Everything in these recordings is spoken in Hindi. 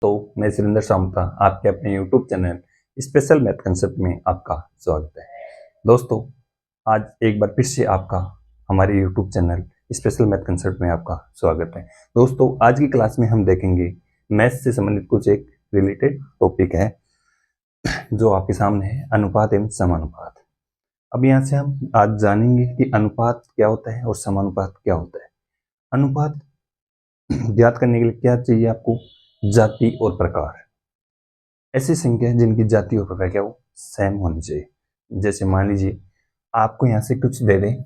दोस्तों, मैं सुरेंद्र सामता आपके अपने YouTube channel special math concept में आपका स्वागत है। दोस्तों, आज एक बार फिर से आपका हमारे YouTube channel special math concept में आपका स्वागत है। दोस्तों, आज की क्लास में हम देखेंगे मैथ से संबंधित कुछ एक रिलेटेड टॉपिक है जो आपके सामने है, अनुपात एवं समानुपात। अब यहाँ से हम आज जानेंगे कि अनुपात क्या होता है और समानुपात क्या होता है। अनुपात ज्ञात करने के लिए क्या चाहिए आपको? जाति और प्रकार। ऐसी संख्या जिनकी जाति और प्रकार क्या हो, सेम होनी चाहिए। जैसे मान लीजिए आपको यहां से कुछ दे दें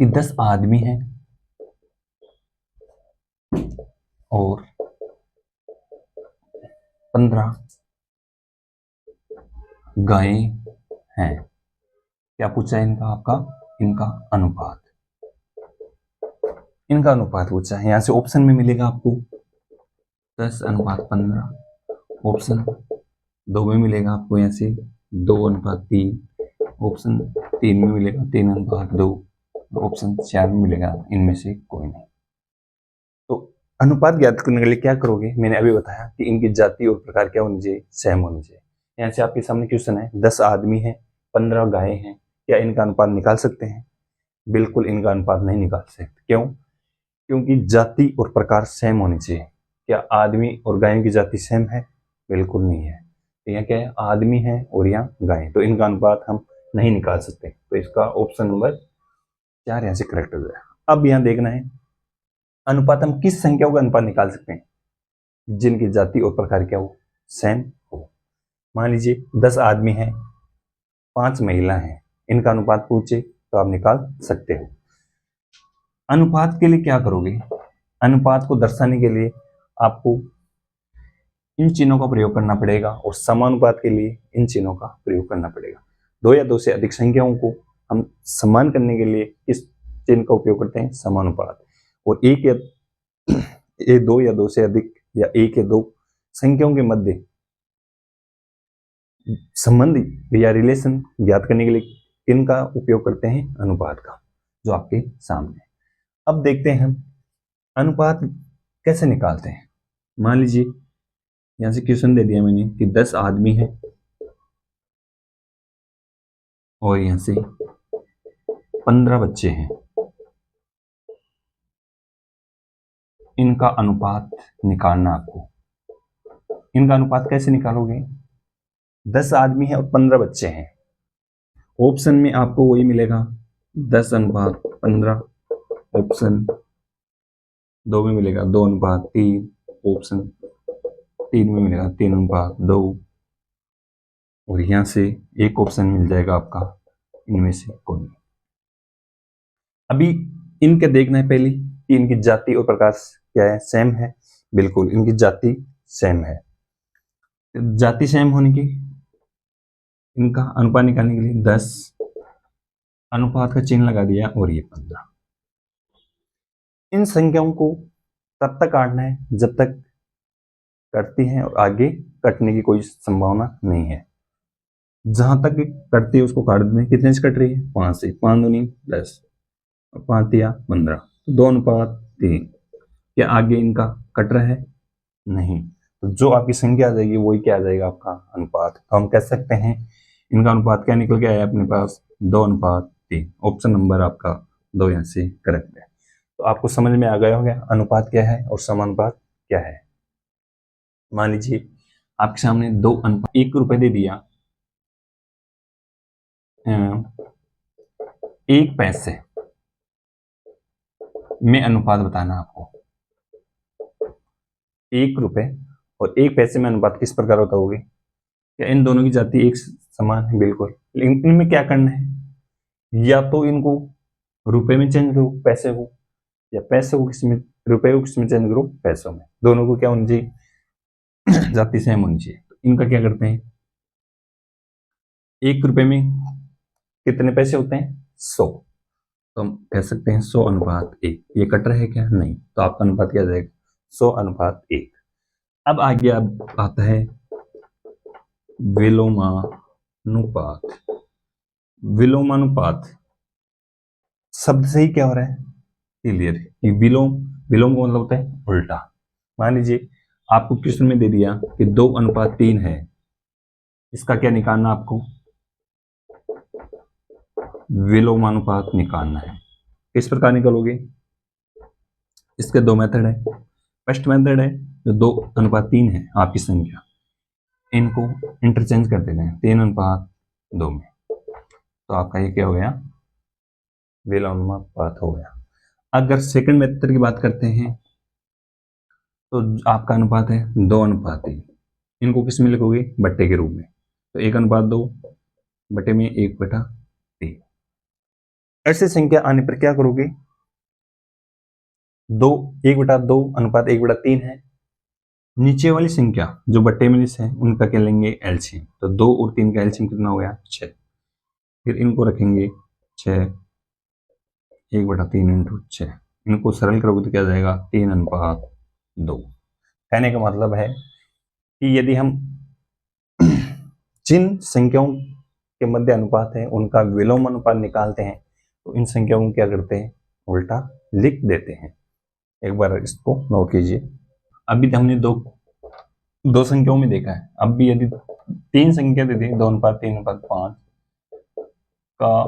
कि 10 आदमी हैं और 15 गायें हैं। क्या पूछा है इनका अनुपात। इनका अनुपात पूछा है। यहां से ऑप्शन में मिलेगा आपको 10:15। ऑप्शन 2 में मिलेगा आपको यहाँ से 2:3। ऑप्शन 3 में मिलेगा 3:2। ऑप्शन 4 में मिलेगा इनमें से कोई नहीं। तो अनुपात ज्ञात करने के लिए क्या करोगे? मैंने अभी बताया कि इनकी जाति और प्रकार क्या होनी चाहिए, सेम होनी चाहिए। यहाँ से आपके सामने क्वेश्चन है, 10 आदमी हैं, 15 गायें हैं, क्या इनका अनुपात निकाल सकते हैं? बिल्कुल इनका अनुपात नहीं निकाल सकते। क्यों? क्योंकि जाति और प्रकार सेम होनी चाहिए। क्या आदमी और गायों की जाति सेम है? बिल्कुल नहीं है। तो यहाँ क्या है, आदमी है और यहाँ गायें, तो इनका अनुपात हम नहीं निकाल सकते। तो इसका ऑप्शन नंबर 4 यहाँ से करेक्ट हो जाएगा। अब यहाँ देखना है अनुपात हम किस संख्याओं का अनुपात निकाल सकते हैं जिनकी जाति और प्रकार क्या हो, सेम हो। मान लीजिए 10 आदमी हैं, 5 महिला हैं, इनका अनुपात पूछे तो आप निकाल सकते हो। अनुपात के लिए क्या करोगे? अनुपात को दर्शाने के लिए आपको इन चिन्हों का प्रयोग करना पड़ेगा और समानुपात के लिए इन चिन्हों का प्रयोग करना पड़ेगा। 2 या 2 से अधिक संख्याओं को हम समान करने के लिए इस चिन्ह का उपयोग करते हैं, समानुपात। और 2 या 2 से अधिक या 1 या 2 संख्याओं के मध्य संबंध या रिलेशन ज्ञात करने के लिए इनका उपयोग करते हैं, अनुपात का, जो आपके सामने। अब देखते हैं हम अनुपात कैसे निकालते हैं। मान लीजिए यहां से क्वेश्चन दे दिया मैंने कि 10 आदमी हैं और यहां से 15 बच्चे हैं, इनका अनुपात निकालना आपको। इनका अनुपात कैसे निकालोगे? 10 आदमी है और 15 बच्चे हैं। ऑप्शन में आपको वही मिलेगा 10:15। ऑप्शन 2 में मिलेगा 2:3। ऑप्शन 3 में मिलेगा 3:2। और यहां से एक ऑप्शन मिल जाएगा आपका इनमें से कोई नहीं। अभी इनके देखना है पहले कि इनकी जाति और प्रकार क्या है, सेम है। बिल्कुल इनकी जाति सेम है। जाति सेम होने की इनका अनुपात निकालने के लिए 10 अनुपात का चिन्ह लगा दिया और ये 15। इन संख्याओं को तब तक काटना है जब तक कटती हैं और आगे कटने की कोई संभावना नहीं है। जहां तक कटती है उसको काट दें। कितने से कट रही है? 5 से। 5 दूनी 10 और 5 या 15, तो 2:3। क्या आगे इनका कट रहा है? नहीं। तो जो आपकी संख्या आ जाएगी वही क्या आ जाएगा, आपका अनुपात। तो हम कह सकते हैं इनका अनुपात क्या निकल के आया अपने पास, 2:3। ऑप्शन नंबर आपका 2 यहाँ से करेक्ट है। तो आपको समझ में आ गया होगा अनुपात क्या है और समानुपात क्या है। मान लीजिए आपके सामने 2 अनुपात 1 रुपए दे दिया, 1 पैसे में अनुपात बताना आपको। 1 रुपए और 1 पैसे में अनुपात किस प्रकार होता होगा? क्या इन दोनों की जाति एक समान है? बिल्कुल। लेकिन इनमें क्या करना है, या तो इनको रुपए में चेंज करो पैसे को, या पैसे को किसमें, रुपए को किसमें चेंज करो, पैसों में। दोनों को क्या होनी चाहिए, जाति सेम होनी चाहिए। तो इनका क्या करते हैं, 1 रुपए में कितने पैसे होते हैं? 100। तो हम कह सकते हैं 100:1। ये कट रहा है क्या? नहीं। तो आपका अनुपात क्या आ जाएगा, 100:1। अब आगे अब आता है विलोमानुपात। विलोमानुपात शब्द से ही क्या हो रहा है, क्लियर कि विलोम का मतलब होता है उल्टा। मान लीजिए आपको क्वेश्चन में दे दिया कि 2:3 है, इसका क्या निकालना आपको, विलोमानुपात निकालना है। किस प्रकार निकालोगे, इसके दो मेथड है। फर्स्ट मेथड है जो 2:3 है आपकी संख्या, इनको इंटरचेंज कर देते हैं 3:2 में, तो आपका ये क्या हो गया, विलोमानुपात हो गया। अगर सेकंड मेथड की बात करते हैं तो आपका अनुपात है 2:3, इनको किस में लिखोगे, बट्टे के रूप में, तो 1:2 बटे में 1/3। ऐसे संख्या आने पर क्या करोगे, 1/2 है, नीचे वाली संख्या जो बट्टे में है उनका क्या लेंगे, एलसीएम, तो 2 और 3 का एलसीएम कितना हो गया, 6। फिर इनको रखेंगे 6, 1/3 × 6, इनको सरल करोगे तो क्या जाएगा, 3:2। कहने का मतलब है कि यदि हम जिन संख्याओं के मध्य अनुपात है उनका विलोम अनुपात निकालते हैं तो इन संख्याओं को क्या करते हैं, उल्टा लिख देते हैं। एक बार इसको नोट कीजिए। अभी हमने दो संख्याओं में देखा है, अब भी यदि 3 संख्या दे दें 2:3:5 का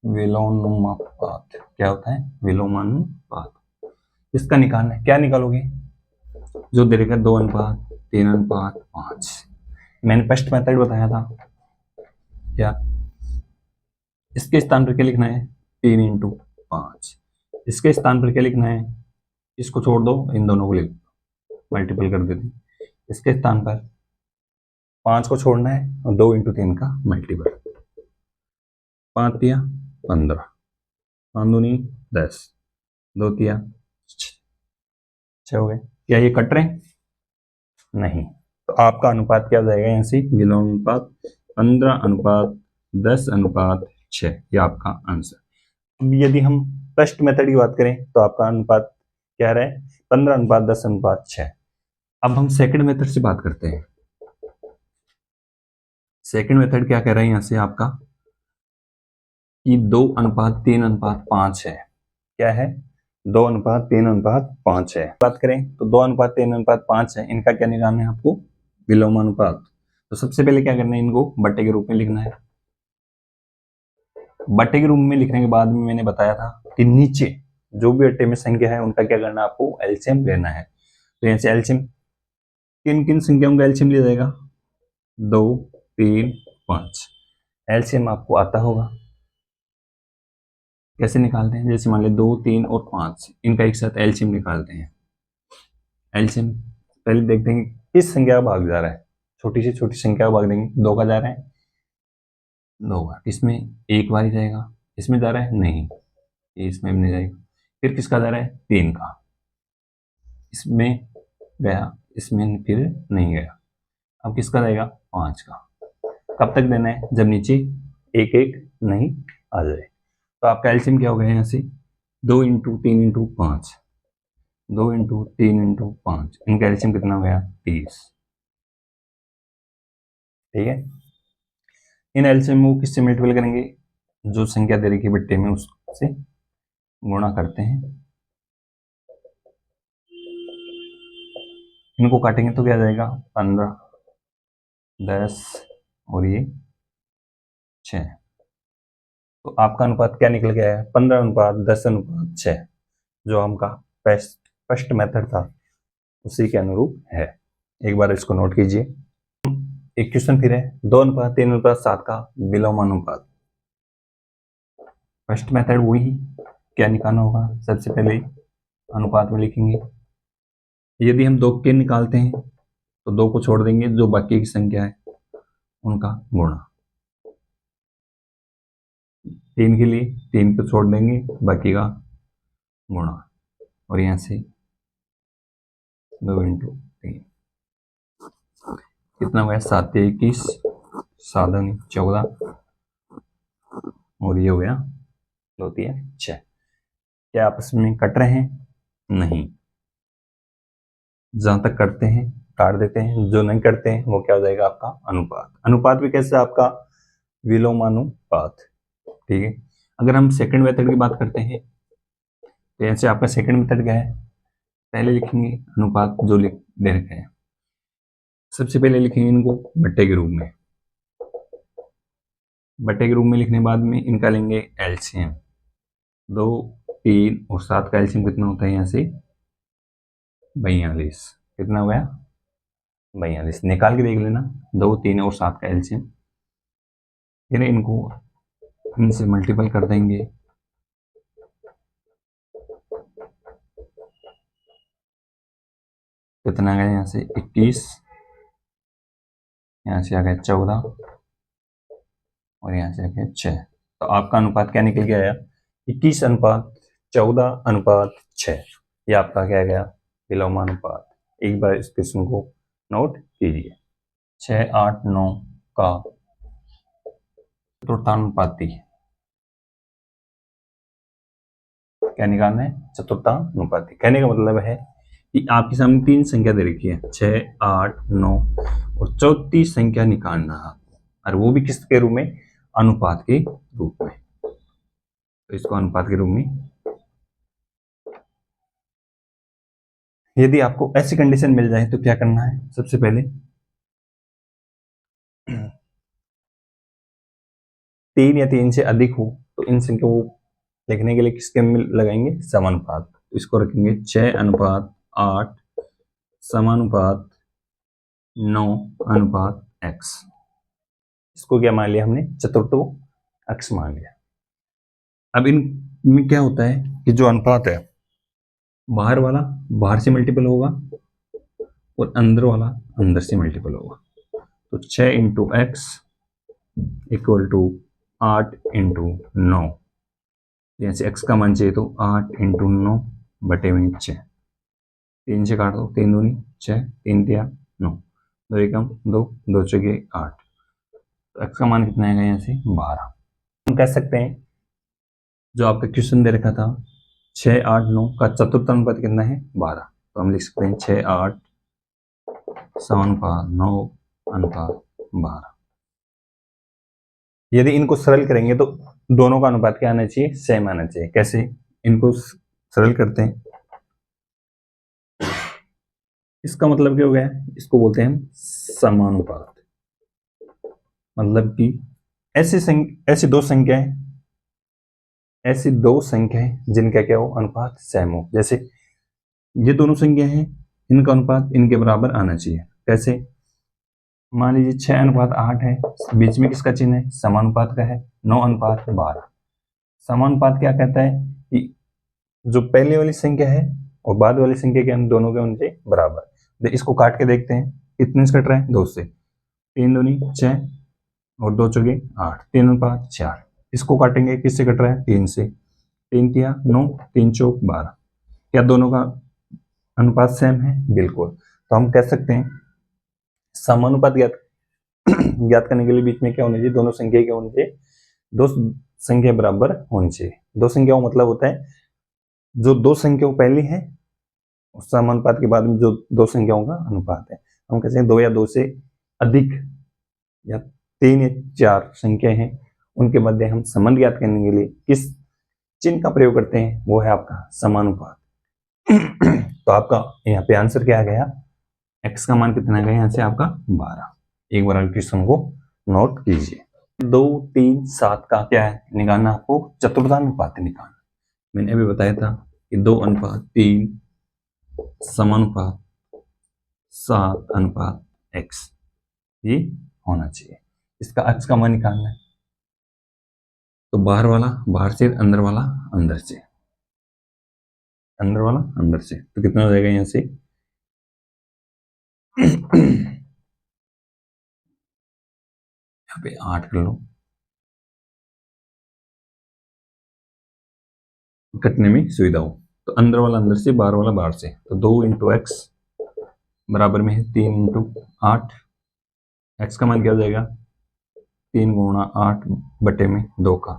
विलोमानुपात क्या होता है, विलोमानुपात, इसका निकालना है। क्या निकालोगे, जो दे रखा 2:3:5, मैंने फर्स्ट मेथड बताया था, क्या इसके स्थान पर क्या लिखना है, 3:5, इसके स्थान पर क्या लिखना है, इसको छोड़ दो, इन दोनों को लिख दो, मल्टीपल कर देते हैं। इसके स्थान पर 5 को छोड़ना है और 2 × 3 का मल्टीपल, 5 तिया 15, 5 दूनी 10, 2 तिया 6 हो गए। क्या ये कट रहे हैं, नहीं, तो आपका अनुपात क्या हो जाएगा, यहाँ से विलोम अनुपात 15:10:6, ये आपका आंसर। अब यदि हम फर्स्ट मेथड की बात करें तो आपका अनुपात क्या रहा है, 15:10:6। अब हम सेकंड मेथड से बात करते हैं। सेकंड मेथड क्या कह रहा है यहाँ से आपका, कि 2:3:5 है, क्या है, 2:3:5 है। बात करें तो 2:3:5 है, इनका क्या निकालना है आपको, विलोमानुपात। तो सबसे पहले क्या करना है, इनको बट्टे के रूप में लिखना है। बट्टे के रूप में लिखने के बाद में मैंने बताया था कि नीचे जो भी अट्टे में संख्या है उनका क्या करना है, आपको एलसीएम लेना है। तो यहाँ से एलसीएम किन किन संख्याओं का एलसीएम लिया जाएगा, 2, 3, 5। एलसीएम आपको आता होगा, कैसे निकालते हैं, जैसे मान ले 2, 3 और 5, इनका एक साथ एलसीएम निकालते हैं। एलसीएम पहले देखते हैं किस संख्या का भाग जा रहा है, छोटी से छोटी संख्या का भाग देंगे, 2 का जा रहा है, 2 का, इसमें एक बार ही जाएगा, इसमें जा रहा है नहीं, इसमें नहीं जाएगा। फिर किसका जा रहा है, 3 का, इसमें गया, इसमें फिर नहीं गया। अब किसका जाएगा, 5 का। कब तक देना है, जब नीचे एक एक नहीं आ जाए। तो आपका एलसीएम क्या हो गया यहाँ से, 2 × 3 × 5, 2 × 3 × 5, इनका एलसीएम कितना हो गया, 30। ठीक है, इन एलसीएम को किससे मल्टीपल करेंगे, जो संख्या दे रखी बट्टे में उससे गुणा करते हैं, इनको काटेंगे तो क्या जाएगा, 15, 10 और ये 6। तो आपका अनुपात क्या निकल गया है, 15:10:6, जो हमका फर्स्ट मेथड था उसी के अनुरूप है। एक बार इसको नोट कीजिए। एक क्वेश्चन फिर है, 2:3:7 का विलोमानुपात। फर्स्ट मेथड वही, क्या निकालना होगा, सबसे पहले अनुपात में लिखेंगे। यदि हम 2 के निकालते हैं तो 2 को छोड़ देंगे, जो बाकी की संख्या है उनका गुणा। 3 के लिए 3 को छोड़ देंगे, बाकी का गुणा, और यहाँ से 2 × 3 कितना हुआ, 7 × 21, 7 × 14, और ये हो गया 2 × 6। क्या आपस में कट रहे हैं, नहीं, जहां तक करते हैं काट देते हैं, जो नहीं करते हैं वो क्या हो जाएगा, आपका अनुपात। अनुपात भी कैसे, आपका विलोमानुपात। ठीक है, अगर हम सेकंड मेथड की बात करते हैं तो यहाँ से आपका सेकंड मेथड क्या है, पहले लिखेंगे अनुपात जो दे रखे हैं। सबसे पहले लिखेंगे इनको बट्टे के रूप में। बट्टे के रूप में लिखने बाद में इनका लेंगे एलसीएम। 2, 3 और 7 का एलसीएम कितना होता है यहाँ से 42। कितना हो गया 42। निकाल के देख लेना 2, 3 और 7 का एलसीएम। फिर इनको इनसे मल्टीपल कर देंगे। कितना गया यहाँ से 21, यहाँ से आ गया 14 और यहाँ से आ गया 6। तो आपका अनुपात क्या निकल के आया 21 अनुपात 14 अनुपात 6। ये आपका क्या गया विलोमानुपात। एक बार इस क्वेश्चन को नोट कीजिए। 6, 8, 9 का चतुर्थानुपाती क्या निकालना है चतुर्थानुपाती। कहने का मतलब है कि आपके सामने 3 संख्या दे रखी है 6, 8, 9 और चौथी संख्या निकालना है और वो भी किसके रूप में अनुपात के रूप में। तो इसको अनुपात के रूप में। यदि आपको ऐसी कंडीशन मिल जाए तो क्या करना है सबसे पहले 3 या 3 से अधिक हो तो इन संख्या को लिखने के लिए किसके में लगाएंगे समानुपात। तो इसको रखेंगे 6 अनुपात 8 समानुपात 9 अनुपात x। इसको क्या मान लिया हमने चतुर्थो अक्ष मान लिया। अब इनमें क्या होता है कि जो अनुपात है बाहर वाला बाहर से मल्टीपल होगा और अंदर वाला अंदर से मल्टीपल होगा। तो 6 into x equal to 8 into 9। यहाँ से x का मान चाहिए तो 8 इंटू 9 बटे में 6। 3 से काट दो 3 दूनी 6 3 तिया 9 2 एकम 2 2 चौके 8। तो x का मान कितना आएगा यहाँ से 12। हम कह सकते हैं जो आपका क्वेश्चन दे रखा था 6, 8, 9 का चतुर्थ अनुपात कितना है 12। तो हम लिख सकते हैं 6, 8 समानुपात 9 अनुपात 12। यदि इनको सरल करेंगे तो दोनों का अनुपात क्या आना चाहिए सेम आना चाहिए। कैसे इनको सरल करते हैं इसका मतलब क्या हो गया इसको बोलते हैं हम समानुपात। मतलब कि ऐसी दो संख्याएं जिनका क्या हो अनुपात सेम हो। जैसे ये दोनों संख्या हैं इनका अनुपात इनके बराबर आना चाहिए। कैसे मान लीजिए 6 अनुपात 8 है बीच में किसका चिन्ह है समानुपात का है 9 अनुपात 12। समानुपात क्या कहता है कि जो पहले वाली संख्या है और बाद वाली संख्या के दोनों के उनसे बराबर। इसको काट के देखते हैं कितने से कट रहा है 2 से। 3 दूनी 6 और 2 चौके 8 3 अनुपात 4। इसको काटेंगे किससे कट रहा है 3 से 3 तिया 9 3 चौक 12। क्या दोनों का अनुपात सेम है बिल्कुल। तो हम कह सकते हैं समानुपात ज्ञात करने के लिए बीच में क्या होना चाहिए दोनों संख्या क्या होनी चाहिए दो संख्या बराबर होनी चाहिए। दो संख्याओं मतलब होता है जो दो संख्याओं पहली है उस समानुपात के बाद में जो दो संख्याओं का अनुपात है। हम कहते हैं 2 या 2 से अधिक या 3 या 4 संख्याएं हैं उनके मध्य हम संबंध ज्ञात करने के लिए किस चिन्ह का प्रयोग करते हैं वो है आपका समानुपात। तो आपका यहाँ पे आंसर क्या आ गया x का मान कितना गया यहाँ से आपका 12। एक बार क्वेश्चन को नोट कीजिए। 2, 3, 7 का क्या है निकालना आपको चतुर्थानुपात निकालना। मैंने अभी बताया था कि 2 अनुपात 3 समानुपात 7 अनुपात x ये होना चाहिए। इसका x का मान निकालना है तो बाहर वाला बाहर से अंदर वाला अंदर से अंदर वाला अंदर से। तो कितना हो जाएगा यहाँ से यहाँ पे 8 कर लो कटने में सुविधा हो। तो अंदर वाला अंदर से बाहर वाला बाहर से। तो 2 इंटू एक्स बराबर में है 3 इंटू 8। एक्स का मान क्या हो जाएगा 3 गुणा 8 बटे में 2 का।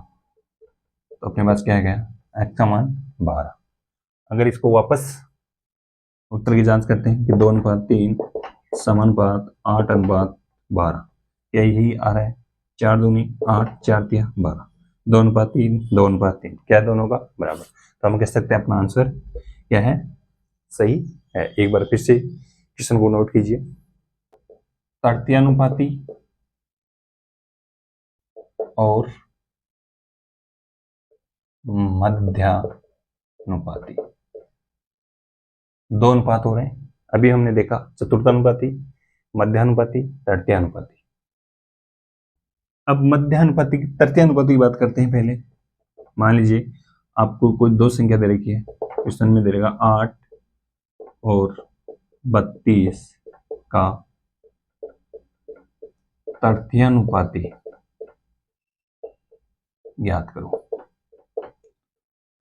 तो अपने पास क्या है गया एक्स का मान 12। अगर इसको वापस उत्तर की जांच करते हैं कि 2 अनुपात 3 समानुपात 8 अनुपात 12 क्या यही आ रहा है 4 दूनी 8 4 तिया 12 2 अनुपात 3 2 अनुपात 3 क्या दोनों का बराबर। तो हम कह सकते हैं अपना आंसर क्या है सही है। एक बार फिर से क्वेश्चन को नोट कीजिए। तृतीयानुपाती और मध्यानुपाती दो अनुपात हो रहे हैं। अभी हमने देखा चतुर्थानुपाती, मध्यानुपाती, तृतीयानुपाती। अब मध्यानुपाती तृतीयानुपाती की बात करते हैं। पहले मान लीजिए आपको कोई दो संख्या दे रखी है, क्वेश्चन में दे देगा 8 और 32 का तृतीयानुपाती ज्ञात करो।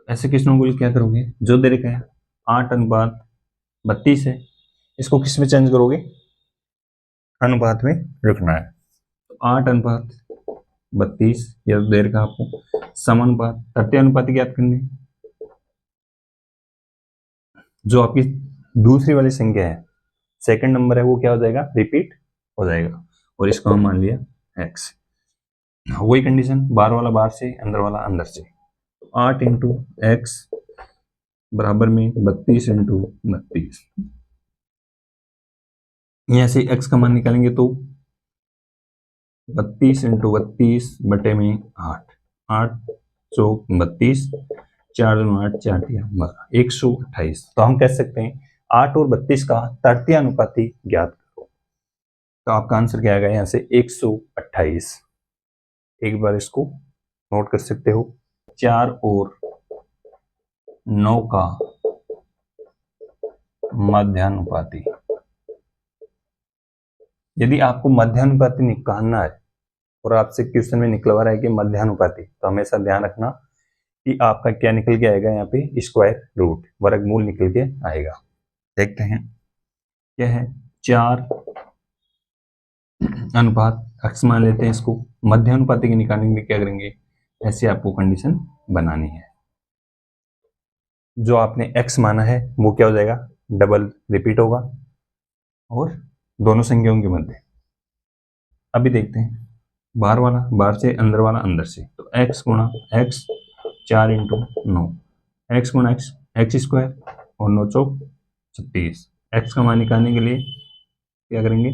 ऐसे क्वेश्चनों को क्या करोगे, जो दे रखा है 8:32 है, इसको किस में चेंज करोगे, अनुपात में रखना है। तो 8:32 या दे रखा आपको समानुपात तृतीयानुपाती ज्ञात करने। जो आपकी दूसरी वाली संख्या है, सेकंड नंबर है, वो क्या हो जाएगा, रिपीट हो जाएगा, और इसको हम मान लिया x। वही कंडीशन, बाहर वाला बाहर से, अंदर वाला अंदर से। 8 इंटू एक्स बराबर में 32 इंटू 32। यहां से x का मान निकालेंगे तो 32 इंटू 32 बटे में 8, 8 चौक 32, 4 2 8, 4 3 12, 128। तो हम कह सकते हैं 8 और 32 का तृतीयानुपाती ज्ञात करो। तो आपका आंसर क्या आएगा, यहाँ से 128। एक बार इसको नोट कर सकते हो। 4 और 9 का मध्यानुपाती। यदि आपको मध्यानुपाती निकालना है और आपसे क्वेश्चन में निकलवा रहा है कि मध्यानुपाती, तो हमेशा ध्यान रखना कि आपका क्या निकल के आएगा, यहाँ पे स्क्वायर रूट, वर्गमूल निकल के आएगा। देखते हैं क्या है, 4 अनुपात x मान लेते हैं इसको। मध्यानुपाती के निकालने के लिए क्या करेंगे, ऐसे आपको कंडीशन बनानी है। जो आपने x माना है वो क्या हो जाएगा, डबल रिपीट होगा और दोनों संख्याओं के मध्य। अभी देखते हैं बाहर वाला बाहर से, अंदर वाला अंदर से। तो x गुणा x, 4 इंटू 9, एक्स गुणा एक्स, एक्स स्क्वायर, और 9 चौक 36। एक्स का मान निकालने के लिए क्या करेंगे,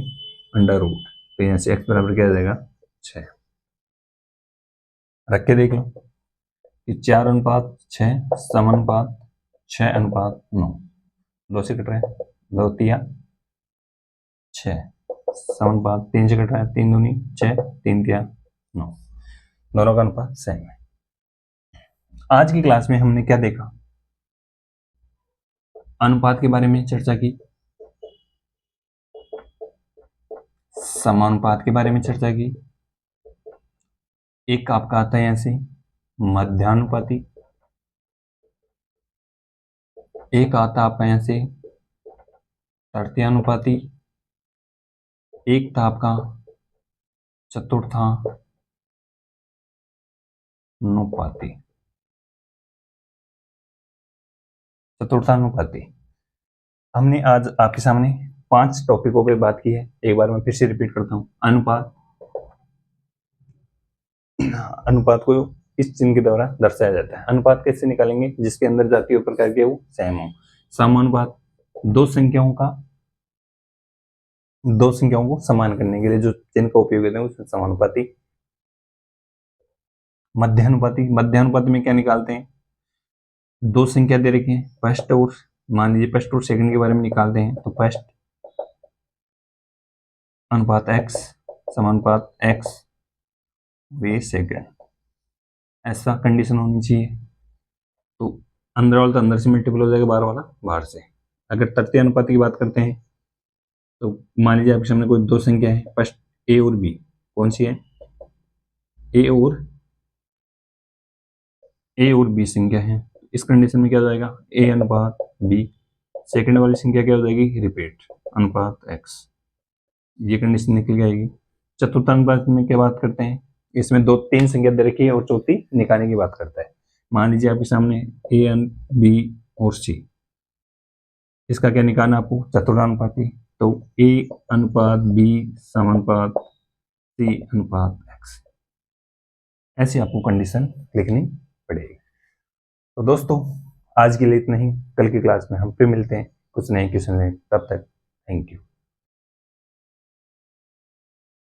अंडर रूट। तो यहाँ से x बराबर क्या आ जाएगा, 6। रख के देख लो कि 4:6 समानुपात 6:9। 2 से कट रहा है, 2 तिया 6, समानुपात 3 से कट रहा है, 3 दूनी 6, 3 तिया 9। दोनों का अनुपात सेम है। आज की क्लास में हमने क्या देखा, अनुपात के बारे में चर्चा की, समानुपात के बारे में चर्चा की, एक आपका आता है यहां से मध्यानुपाती, एक आता आपका यहां से तृतीयानुपाती, एक था आपका चतुर्थानुपाती। चतुर्थानुपाती हमने आज आपके सामने 5 टॉपिकों पे बात की है। एक बार मैं फिर से रिपीट करता हूं। अनुपात, अनुपात को इस चिन्ह के द्वारा दर्शाया जाता है। अनुपात कैसे निकालेंगे, जिसके अंदर जातीय और प्रकार के वो सेम हो। समानुपात, दो संख्याओं को समान करने के लिए जो चिन्ह का उपयोग करते हैं उसमें समानुपाती। मध्यानुपाती में क्या निकालते हैं, दो संख्या दे रखी है, फर्स्ट और मान लीजिए फर्स्ट और सेकंड के बारे में निकालते हैं। तो फर्स्ट अनुपात x समानुपात x वे सेकंड, ऐसा कंडीशन होनी चाहिए। तो अंदर वाला तो अंदर से मल्टीपल हो जाएगा, बाहर वाला बाहर से। अगर तृतीय अनुपात की बात करते हैं तो मान लीजिए आपके सामने कोई दो संख्या है, फर्स्ट a और b, कौन सी है, a और b संख्या है। इस कंडीशन में क्या हो जाएगा, a अनुपात b, सेकंड वाली संख्या क्या हो जाएगी, रिपीट अनुपात x। ये कंडीशन निकल के आएगी। चतुर्थ अनुपात में क्या बात करते हैं, इसमें 2-3 संख्या दे रखी है और चौथी निकालने की बात करता है। मान लीजिए आपके सामने a, b और c, इसका क्या निकालना आपको, चतुर्थानुपाती। तो a अनुपात b समानुपात c अनुपात x, ऐसी आपको कंडीशन लिखनी पड़ेगी। तो दोस्तों आज के लिए इतना ही। कल की क्लास में हम फिर मिलते हैं कुछ नए क्वेश्चन लें, तब तक थैंक यू।